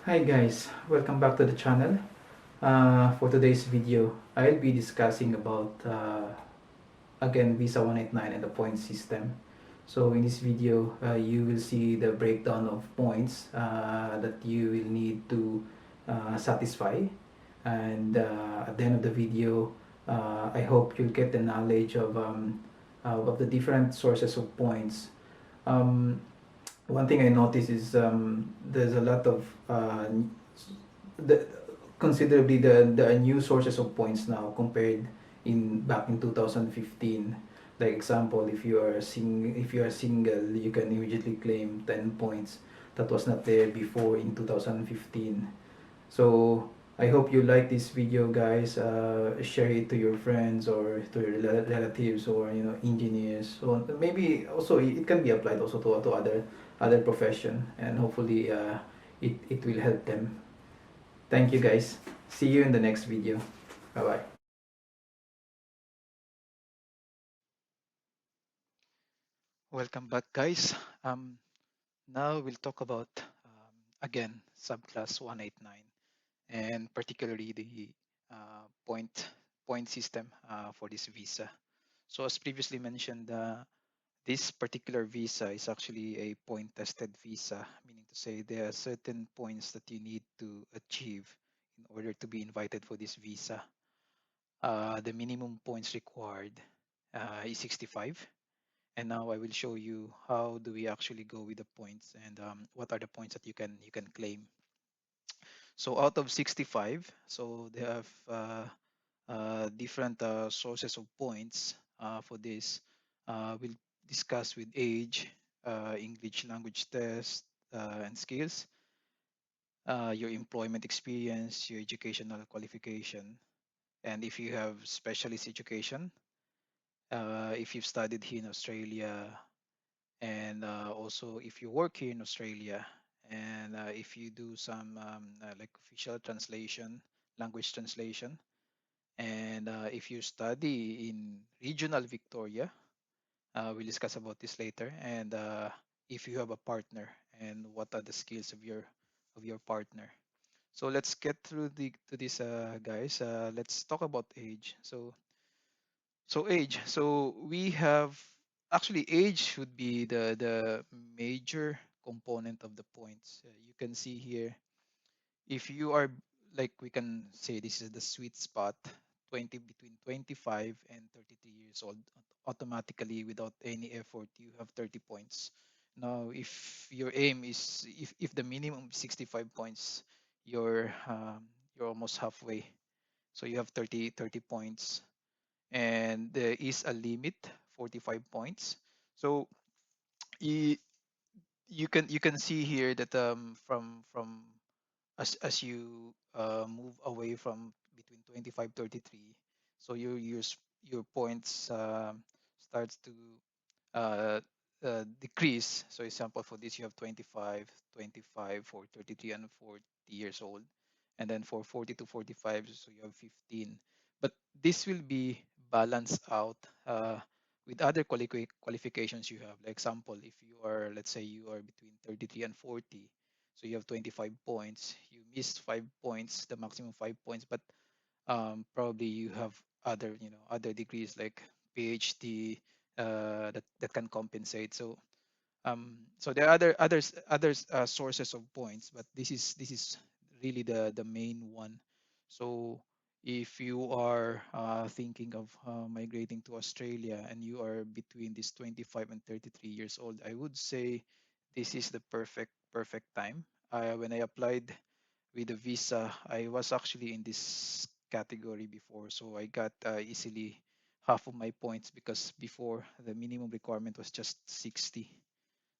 Hi guys, welcome back to the channel. For today's video, I'll be discussing about again Visa 189 and the point system. So in this video, you will see the breakdown of points that you will need to satisfy, and at the end of the video, I hope you'll get the knowledge of the different sources of points. Um, One thing I noticed is there's a lot of the considerably the new sources of points now compared in back in 2015. Like example, if you are single, you can immediately claim 10 points that was not there before in 2015. So I hope you like this video, guys. Share it to your friends or to your relatives or engineers. So maybe also it can be applied also to other profession, and hopefully it will help them. Thank you, guys. See you in the next video. Bye bye. Welcome back, guys. Now we'll talk about again subclass 189 and particularly the point system for this visa. So as previously mentioned, this particular visa is actually a point tested visa, meaning to say there are certain points that you need to achieve in order to be invited for this visa. The minimum points required is 65. And now I will show you how do we actually go with the points and what are the points that you can claim. So out of 65, so they have different sources of points for this. We'll discuss with age, English language test and skills, your employment experience, your educational qualification, and if you have specialist education, if you've studied here in Australia, and also if you work here in Australia, and if you do some like official translation, language translation, and if you study in regional Victoria, we'll discuss about this later, and if you have a partner and what are the skills of your partner. So let's get through the to this, guys. Let's talk about age. So age. So we have actually age should be the major component of the points. You can see here if you are, like, we can say this is the sweet spot, 20 between 25 and 33 years old. Automatically without any effort you have 30 points. Now if your aim is, if the minimum is 65 points, you're almost halfway. So you have 30 points, and there is a limit 45 points. So you, you can see here that from as you move away from between 25 33, so your points starts to uh, decrease. So example for this, you have 25, 25 for 33 and 40 years old, and then for 40 to 45, so you have 15. But this will be balanced out with other qualifications you have. Like example, if you are, let's say you are between 33 and 40, so you have 25 points, you missed 5 points, the maximum 5 points, but probably you have other, other degrees like PhD, that can compensate. So there are others sources of points, but this is really the main one. So if you are thinking of migrating to Australia and you are between this 25 and 33 years old, I would say this is the perfect time. When I applied with the visa, I was actually in this category before, so I got easily half of my points, because before the minimum requirement was just 60.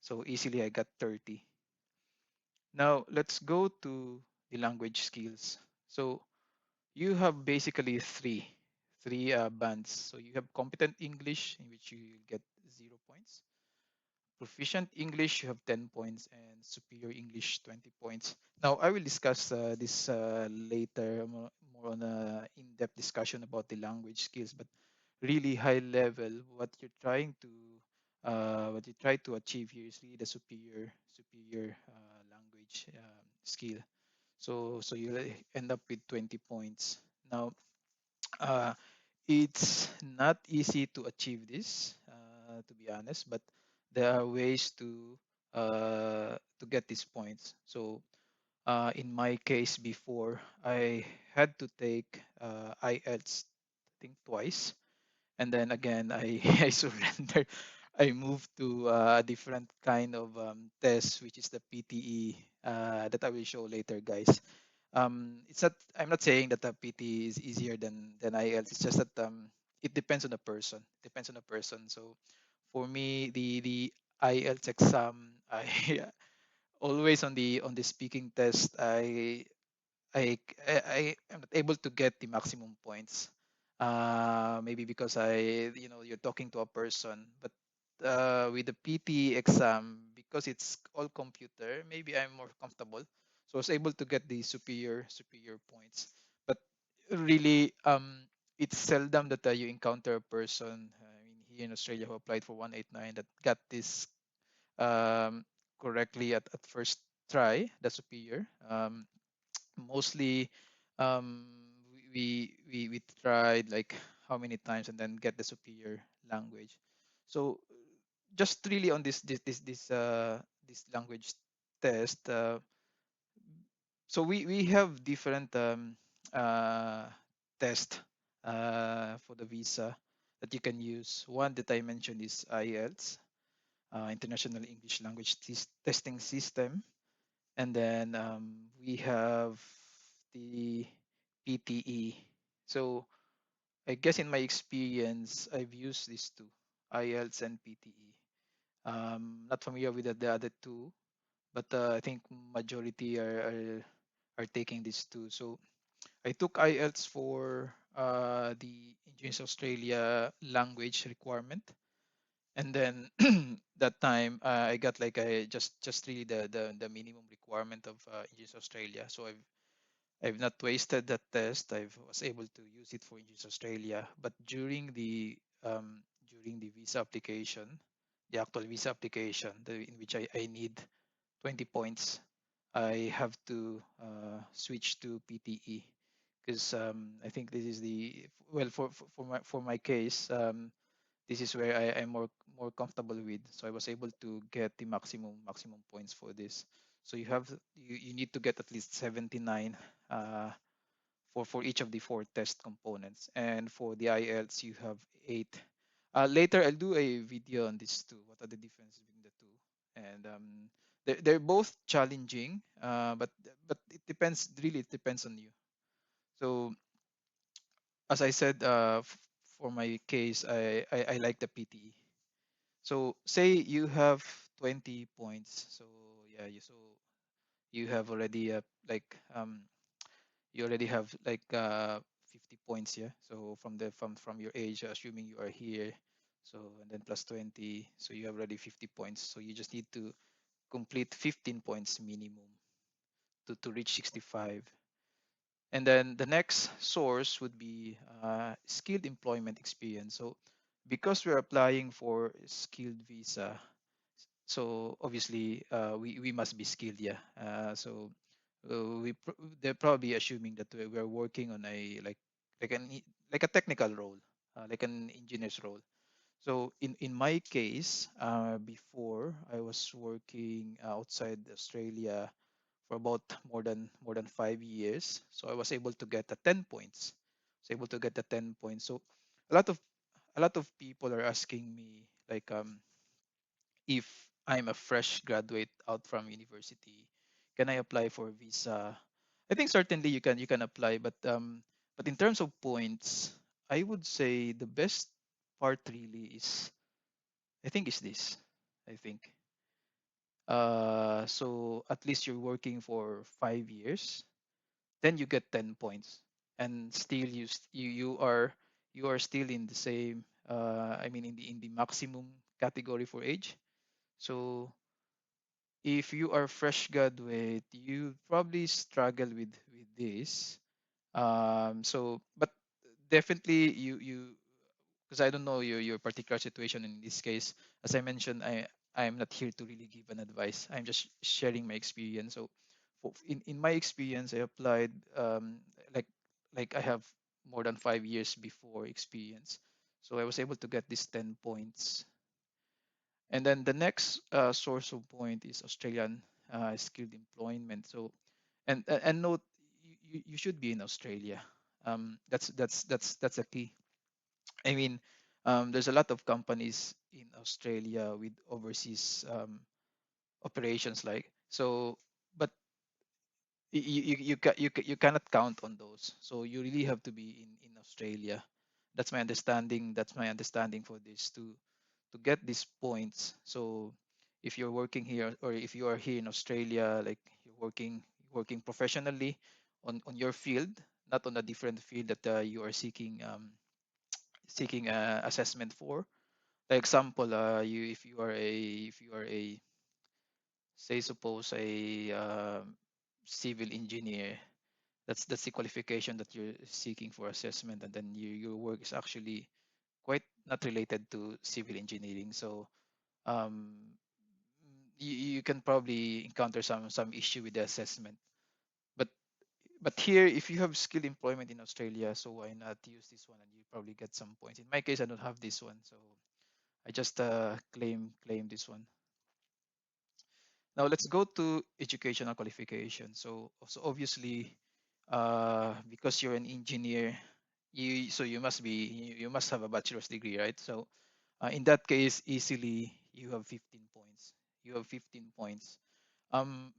So easily I got 30. Now let's go to the language skills. So you have basically three bands. So you have competent English, in which you get 0 points. Proficient English, you have 10 points, and superior English, 20 points. Now I will discuss this later, more on a in-depth discussion about the language skills, but really high level, what you try to achieve here is really the superior language skill. So you'll end up with 20 points. Now, uh, it's not easy to achieve this, to be honest, but there are ways to get these points. So in my case before, I had to take IELTS, I think twice, and then again I I surrendered. I moved to a different kind of test, which is the PTE, that I will show later, guys. It's not, I'm not saying that the PT is easier than IELTS. It's just that it depends on the person. Depends on the person. So for me, the IELTS exam, I always on the speaking test, I am not able to get the maximum points. Maybe because you're talking to a person, but with the PT exam, because it's all computer, maybe I'm more comfortable. So I was able to get the superior points. But really, it's seldom that you encounter a person, I mean, here in Australia, who applied for 189 that got this um, correctly at first try, the superior. Mostly we tried like how many times and then get the superior language. So just really on this language test, so we have different uh, test for the visa that you can use. One that I mentioned is IELTS, International English Language Testing System. And then we have the PTE. So I guess in my experience, I've used these two, IELTS and PTE. Not familiar with the other two, but I think majority are taking these two. So I took IELTS for the Indigenous Australia language requirement, and then that time I got like a just really the minimum requirement of Aegis Australia. So I've not wasted that test. I was able to use it for Aegis Australia. But during the visa application, the actual visa application, in which I need 20 points, I have to switch to PTE because I think this is the well for my case. This is where I am more comfortable with. So I was able to get the maximum points for this. So you need to get at least 79 uh, for each of the four test components. And for the IELTS, you have 8. Later, I'll do a video on this too. What are the differences between the two? And they're both challenging, but it depends. Really, it depends on you. So as I said, for my case, I like the PTE. So say you have 20 points. So yeah, you have already you already have like 50 points, yeah. So from your age, assuming you are here, so and then plus 20, so you have already 50 points. So you just need to complete 15 points minimum to reach 65. And then the next source would be skilled employment experience. So because we're applying for skilled visa, so obviously we must be skilled, yeah. They're probably assuming that we're working on a like a technical role, like an engineer's role. So in my case, before I was working outside Australia for about more than 5 years. So I was able to get the 10 points. I was able to get the 10 points. So a lot of a lot of people are asking me like if I'm a fresh graduate out from university, can I apply for a visa? I think certainly you can apply, but in terms of points, I would say the best part really is I think is this. I think so at least you're working for 5 years, then you get 10 points, and still you are still in the same I mean in the maximum category for age. So if you are fresh graduate, you probably struggle with this. So but definitely you because I don't know your particular situation in this case. As I mentioned, I'm not here to really give an advice. I'm just sharing my experience. So in my experience, I applied like I have more than 5 years before experience, so I was able to get these 10 points. And then the next source of point is Australian skilled employment. So and note, you should be in Australia. That's a key. I mean, there's a lot of companies in Australia with overseas operations, like so, but you cannot count on those. So you really have to be in Australia. That's my understanding. That's my understanding for this to get these points. So if you're working here, or if you are here in Australia, like you're working professionally on your field, not on a different field that you are seeking assessment for. Like example, you if you are a, say, suppose a civil engineer, that's the qualification that you're seeking for assessment, and then your work is actually quite not related to civil engineering. So um, you can probably encounter some issue with the assessment. But here, if you have skilled employment in Australia, so why not use this one, and you probably get some points. In my case, I don't have this one, so I just claim this one. Now let's go to educational qualification. So obviously, because you're an engineer, you must you must have a bachelor's degree, right? So in that case, easily you have 15 points. You have 15 points.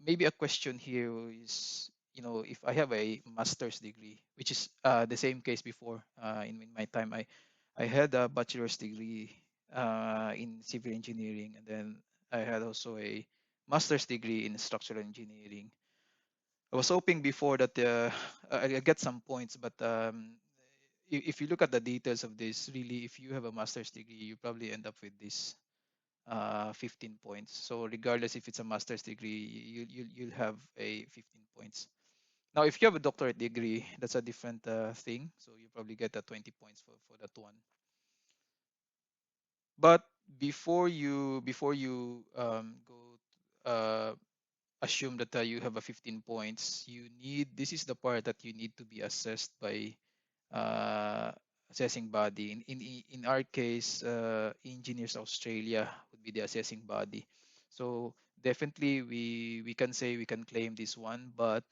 Maybe a question here is, if I have a master's degree, which is the same case before. In my time, I had a bachelor's degree in civil engineering, and then I had also a master's degree in structural engineering. I was hoping before that I get some points, but if you look at the details of this, really, if you have a master's degree, you probably end up with this 15 points. So regardless if it's a master's degree, you'll have a 15 points. Now, if you have a doctorate degree, that's a different thing. So you probably get a 20 points for that one. But before you go uh, assume that you have a 15 points, this is the part that you need to be assessed by uh, assessing body. In our case, Engineers Australia would be the assessing body. So definitely we can say we can claim this one, but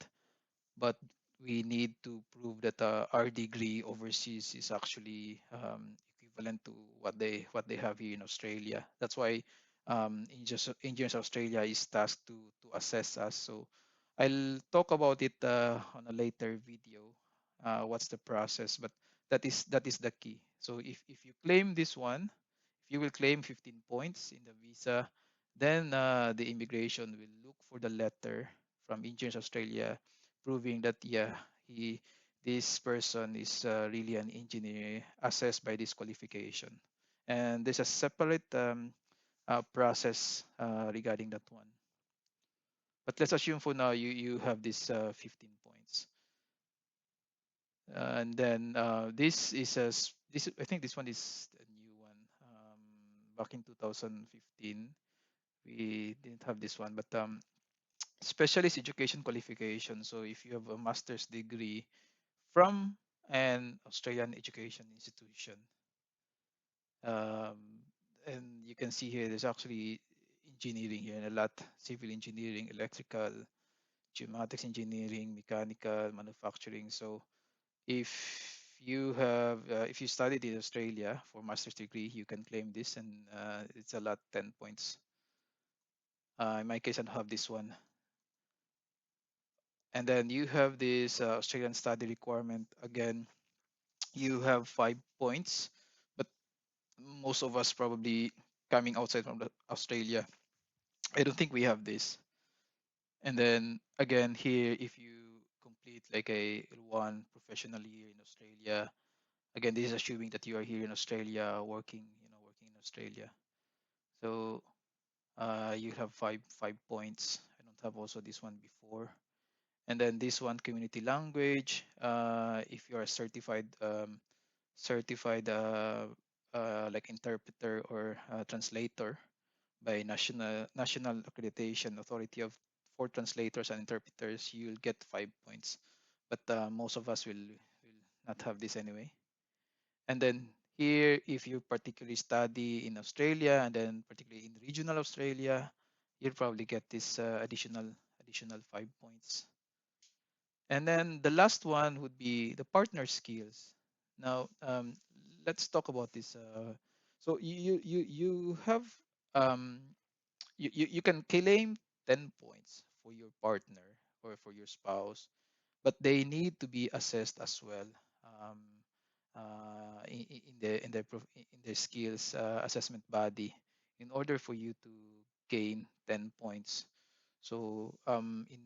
we need to prove that our degree overseas is actually equivalent to what they have here in Australia. That's why Engineers Australia is tasked to assess us. So I'll talk about it on a later video. What's the process? But that is the key. So if you claim this one, if you will claim 15 points in the visa, then the immigration will look for the letter from Engineers Australia proving that, yeah, he this person is really an engineer assessed by this qualification. And there's a separate process regarding that one. But let's assume for now you have this 15 points. And then this is this, I think this one is a new one. Back in 2015, we didn't have this one, but specialist education qualification. So if you have a master's degree from an Australian education institution. Um, and you can see here there's actually engineering here and a lot: civil engineering, electrical, geomatics engineering, mechanical, manufacturing. So if if you studied in Australia for master's degree, you can claim this, and it's a lot, 10 points. In my case, I don't have this one. And then you have this Australian study requirement. Again, you have 5 points, but most of us probably coming outside from Australia, I don't think we have this. And then again here, if you complete like a L1 professional year in Australia, again this is assuming that you are here in Australia working in Australia. So you have five points. I don't have also this one before. And then this one, community language. If you are certified like interpreter or translator by National Accreditation Authority of for translators and interpreters, you'll get 5 points. But most of us will not have this anyway. And then here, if you particularly study in Australia and then particularly in regional Australia, you'll probably get this additional 5 points. And then the last one would be the partner skills. Now, let's talk about this. So you have um, you can claim 10 points for your partner or for your spouse, but they need to be assessed as well, um, in their skills assessment body in order for you to gain 10 points. So in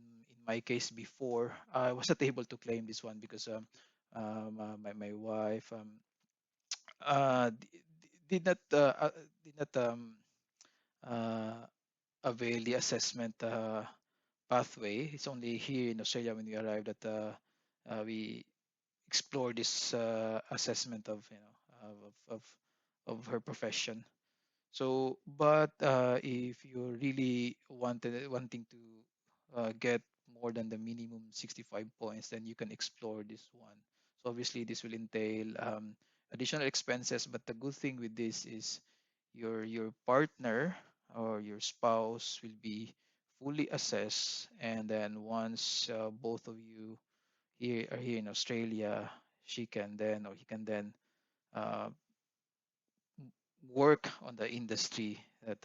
my case before, I wasn't able to claim this one because my wife did not did not uh, avail the assessment pathway. It's only here in Australia when we arrived that we explore this assessment of of her profession. So, but if you're really wanting to get more than the minimum 65 points, then you can explore this one. So obviously, this will entail additional expenses. But the good thing with this is your partner or your spouse will be fully assessed, and then once both of you here are here in Australia, she can then or he can then uh, work on the industry that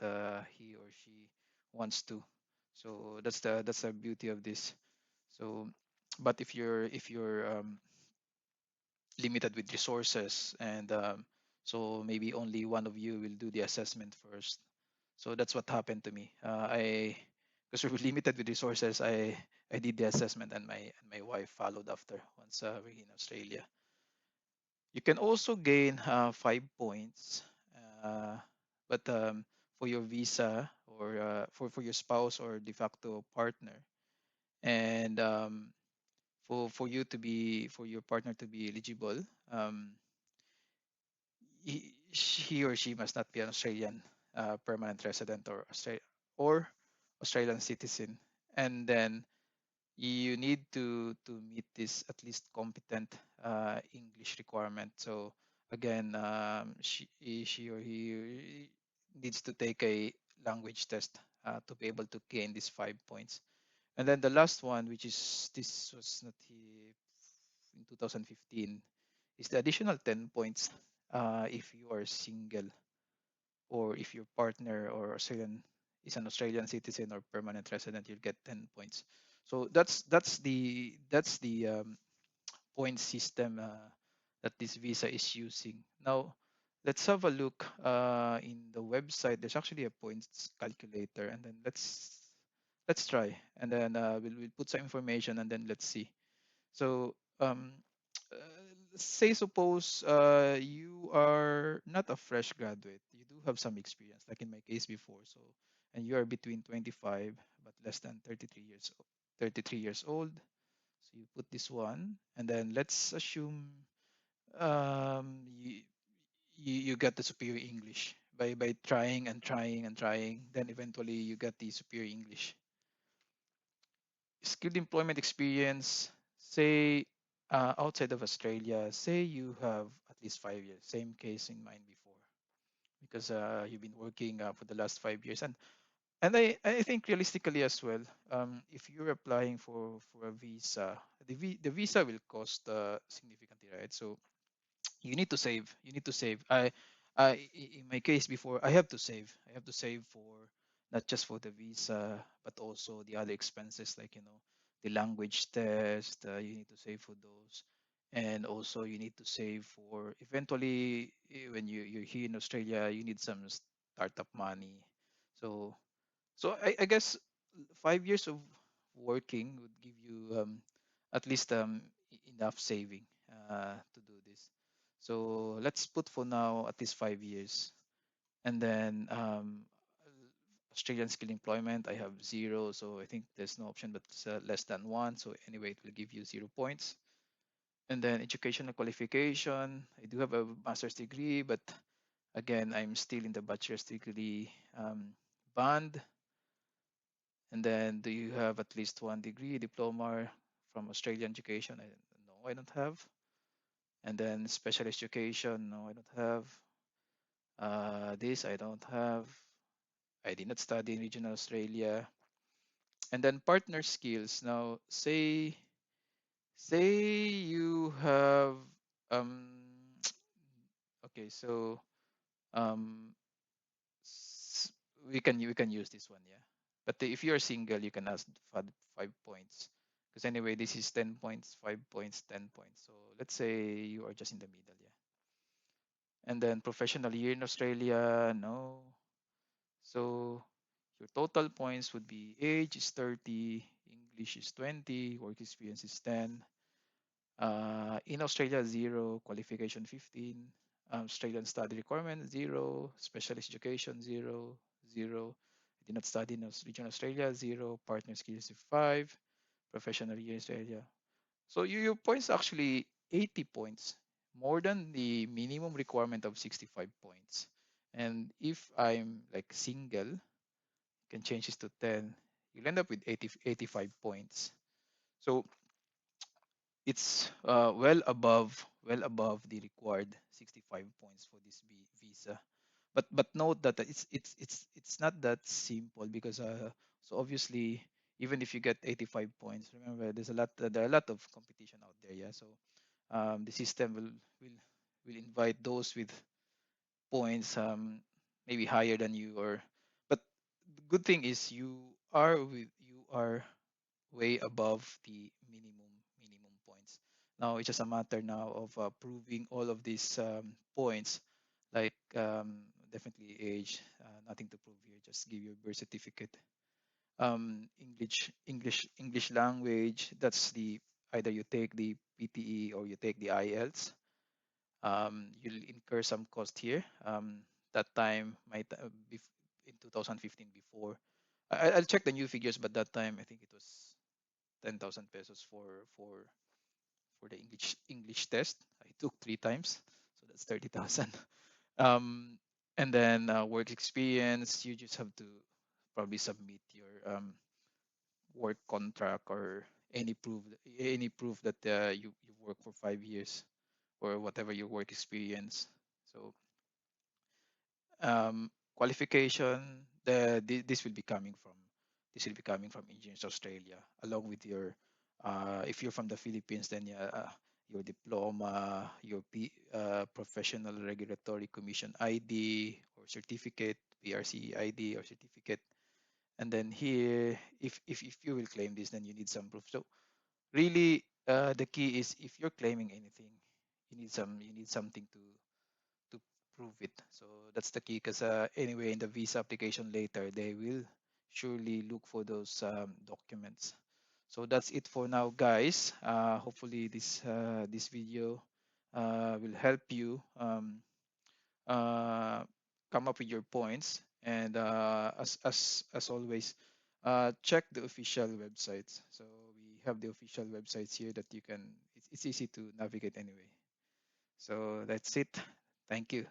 he or she wants to. So that's the beauty of this. So, but if you're limited with resources and so maybe only one of you will do the assessment first. So that's what happened to me. I because we were limited with resources, I did the assessment and my wife followed after once we're in Australia. You can also gain 5 points, uh, but for your visa or for your spouse or de facto partner, and for you to be for your partner to be eligible, he or she must not be an Australian permanent resident or Australian citizen, and then you need to meet this at least competent English requirement. So again, she or he needs to take a language test to be able to gain these 5 points. And then the last one, which is this was not in 2015, is the additional 10 points if you are single or if your partner or Australian is an Australian citizen or permanent resident, you'll get 10 points. So that's the point system that this visa is using. Now, let's have a look in the website. There's actually a points calculator, and then let's try, and then we'll put some information, and then let's see. So say suppose you are not a fresh graduate, you do have some experience, like in my case before. So, and you are between 25 but less than 33 years old. So you put this one, and then let's assume you, you get the superior English by trying and trying and trying. Then eventually you get the superior English. Skilled employment experience, say outside of Australia, say you have at least 5 years. Same case in mine before, because you've been working for the last 5 years, and I think realistically as well, if you're applying for a visa, the visa will cost significantly, right? So you need to save. You need to save. In my case before, I have to save. I have to save for not just for the visa, but also the other expenses like the language test. You need to save for those, and also you need to save for eventually when you're here in Australia, you need some startup money. So I guess 5 years of working would give you at least enough saving to do this. So let's put for now at least 5 years. And then Australian skill employment, I have zero. So I think there's no option but less than one. So anyway, it will give you 0 points. And then educational qualification, I do have a master's degree, but again, I'm still in the bachelor's degree band. And then, do you have at least one degree, diploma from Australian education? No, I don't have. And then special education, no, I don't have. This I don't have. I did not study in regional Australia. And then partner skills. Now, say you have um okay, so um s- we can use this one, yeah. But if you're single, you can ask 5 points, because anyway, this is 10 points, 5 points, 10 points. So let's say you are just in the middle, yeah. And then professional year in Australia, no. So your total points would be: age is 30, English is 20, work experience is 10. In Australia, 0, qualification 15, Australian study requirement 0, specialist education 0, 0. Did not study in region Australia 0, partner skills 5, professional year in Australia. So your points actually 80 points, more than the minimum requirement of 65 points. And if I'm like single, can change this to 10, you'll end up with 85 points. So it's well above the required 65 points for this visa. But note that it's not that simple, because so obviously, even if you get 85 points, remember there are a lot of competition out there, yeah. So the system will invite those with points maybe higher than you, or but the good thing is you are way above the minimum points. Now it's just a matter now of proving all of these points, like definitely age, nothing to prove here. Just give your birth certificate. English language. That's the either you take the PTE or you take the IELTS. You'll incur some cost here. That time might in 2015 before. I'll check the new figures, but that time I think it was 10,000 pesos for the English test. I took 3 times, so that's 30,000. Um, and then work experience, you just have to probably submit your work contract, or any proof that you work for 5 years, or whatever your work experience. So qualification, this will be coming from Engineers Australia, along with your if you're from the Philippines, then yeah, your diploma, your professional regulatory commission ID or certificate, PRC ID or certificate. And then here, if you will claim this, then you need some proof. So really, the key is, if you're claiming anything, you need something to prove it. So that's the key, because anyway, in the visa application later, they will surely look for those documents. So that's it for now, guys. Hopefully this video will help you uh, come up with your points. And as always, check the official websites. So we have the official websites here that you can. It's easy to navigate anyway. So that's it. Thank you.